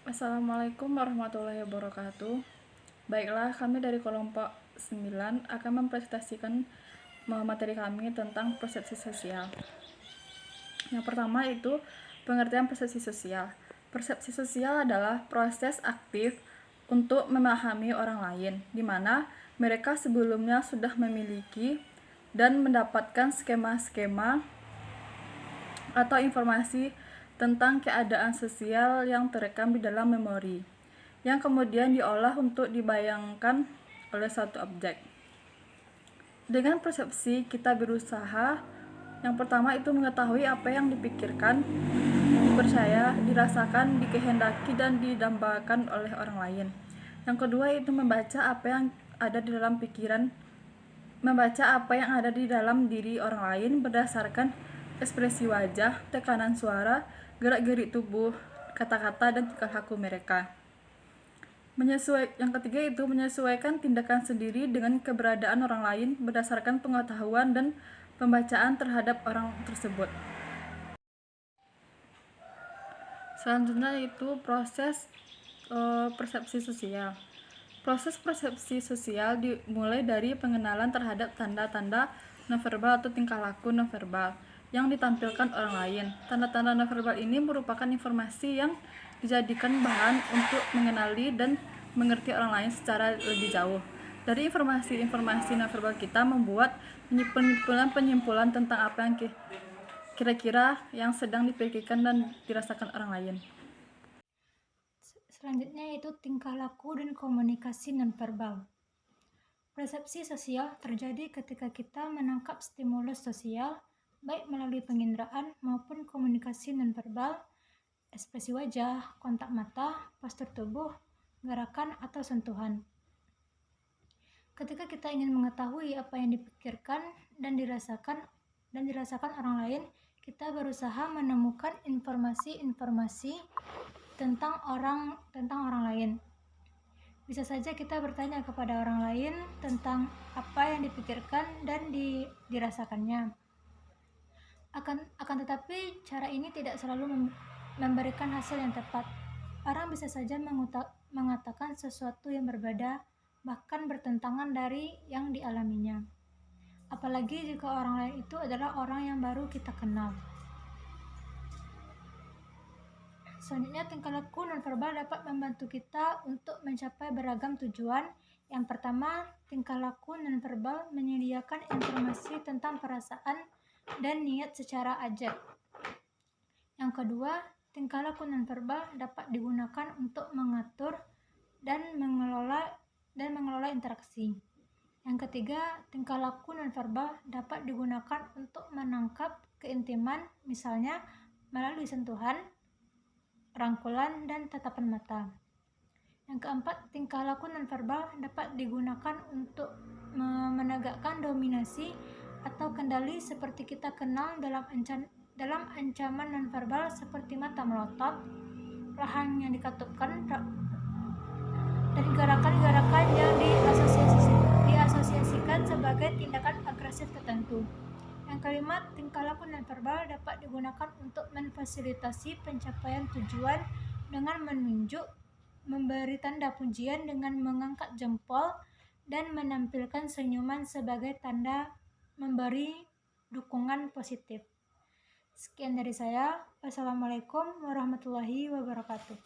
Assalamualaikum warahmatullahi wabarakatuh. Baiklah, kami dari kelompok 9 akan mempresentasikan materi kami tentang persepsi sosial. Yang pertama itu pengertian persepsi sosial. Persepsi sosial adalah proses aktif untuk memahami orang lain, di mana mereka sebelumnya sudah memiliki dan mendapatkan skema-skema atau informasi tentang keadaan sosial yang terekam di dalam memori, yang kemudian diolah untuk dibayangkan oleh suatu objek. Dengan persepsi, kita berusaha yang pertama itu mengetahui apa yang dipikirkan, dipercaya, dirasakan, dikehendaki, dan didambakan oleh orang lain. Yang kedua itu membaca apa yang ada di dalam pikiran, membaca apa yang ada di dalam diri orang lain berdasarkan ekspresi wajah, tekanan suara, gerak-gerik tubuh, kata-kata, dan tingkah laku mereka. Yang ketiga itu menyesuaikan tindakan sendiri dengan keberadaan orang lain berdasarkan pengetahuan dan pembacaan terhadap orang tersebut. Selanjutnya itu proses persepsi sosial. Proses persepsi sosial dimulai dari pengenalan terhadap tanda-tanda nonverbal atau tingkah laku nonverbal yang ditampilkan orang lain. Tanda-tanda nonverbal ini merupakan informasi yang dijadikan bahan untuk mengenali dan mengerti orang lain secara lebih jauh. Dari informasi-informasi nonverbal kita membuat penyimpulan tentang apa yang kira-kira yang sedang dipikirkan dan dirasakan orang lain. Selanjutnya yaitu tingkah laku dan komunikasi nonverbal. Persepsi sosial terjadi ketika kita menangkap stimulus sosial, baik melalui penginderaan maupun komunikasi nonverbal, ekspresi wajah, kontak mata, postur tubuh, gerakan, atau sentuhan. Ketika kita ingin mengetahui apa yang dipikirkan dan dirasakan orang lain, kita berusaha menemukan informasi-informasi tentang orang lain. Bisa saja kita bertanya kepada orang lain tentang apa yang dipikirkan dan dirasakannya. Akan tetapi cara ini tidak selalu memberikan hasil yang tepat. Orang bisa saja mengatakan sesuatu yang berbeda, bahkan bertentangan dari yang dialaminya. Apalagi jika orang lain itu adalah orang yang baru kita kenal. Selanjutnya, tingkah laku nonverbal dapat membantu kita untuk mencapai beragam tujuan. Yang pertama, tingkah laku nonverbal menyediakan informasi tentang perasaan dan niat secara ajak. Yang kedua, tingkah laku nonverbal dapat digunakan untuk mengatur dan mengelola interaksi. Yang ketiga, tingkah laku nonverbal dapat digunakan untuk menangkap keintiman, misalnya melalui sentuhan, rangkulan, dan tatapan mata. Yang keempat, tingkah laku nonverbal dapat digunakan untuk menegakkan dominasi atau kendali seperti kita kenal dalam ancaman nonverbal seperti mata melotot, rahang yang dikatupkan, dan gerakan-gerakan yang diasosiasikan sebagai tindakan agresif tertentu. Yang kelima, tingkah laku nonverbal dapat digunakan untuk memfasilitasi pencapaian tujuan dengan menunjuk, memberi tanda pujian dengan mengangkat jempol, dan menampilkan senyuman sebagai tanda memberi dukungan positif. Sekian dari saya. Wassalamualaikum warahmatullahi wabarakatuh.